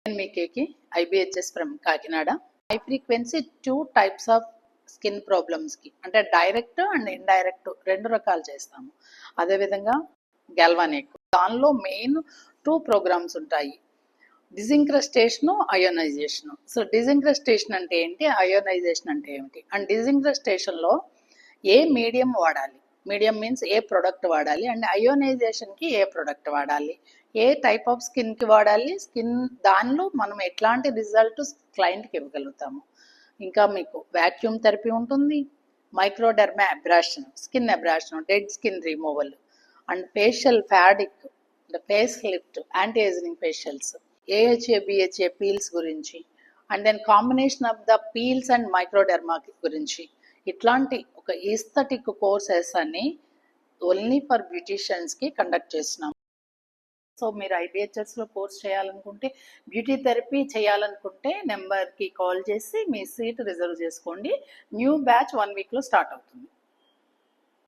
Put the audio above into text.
నేను మీకేకి IBHS from Kakinada. High frequency 2 types of skin ప్రాబ్లమ్స్కి అంటే డైరెక్ట్ అండ్ ఇండైరెక్ట్ 2 రకాలు చేస్తాము. అదేవిధంగా గెల్వానిక్ దానిలో మెయిన్ 2 ప్రోగ్రామ్స్ ఉంటాయి, డిజింక్రస్టేషను, అయోనైజేషను. సో డిజింక్రస్టేషన్ అంటే ఏంటి, అయోనైజేషన్ అంటే ఏమిటి, అండ్ డిజింక్రస్టేషన్లో ఏ మీడియం వాడాలి, మీడియం మీన్స్ ఏ ప్రోడక్ట్ వాడాలి, అండ్ అయోనైజేషన్కి ఏ ప్రోడక్ట్ వాడాలి, ఏ టైప్ ఆఫ్ స్కిన్కి వాడాలి, స్కిన్ దానిలో మనం ఎట్లాంటి రిజల్ట్ క్లయింట్కి ఇవ్వగలుగుతాము. ఇంకా మీకు వ్యాక్యూమ్ థెరపీ ఉంటుంది, microderma abrasion, skin abrasion, dead skin removal, and facial ఫ్యాడిక్, face lift, anti ageing facials, AHA BHA peels గురించి, and then combination of the peels and microderma గురించి, ఇట్లాంటి ఒక ఈస్థెటిక్ కోర్సెస్ అన్ని ఓన్లీ ఫర్ బ్యూటీషియన్స్కి conduct చేస్తున్నాం. So మీరు ఐబిహెచ్ఎస్లో కోర్స్ చేయాలనుకుంటే, బ్యూటీ థెరపీ చేయాలనుకుంటే నెంబర్కి కాల్ చేసి మీ సీట్ రిజర్వ్ చేసుకోండి. న్యూ బ్యాచ్ 1 వీక్లో స్టార్ట్ అవుతుంది.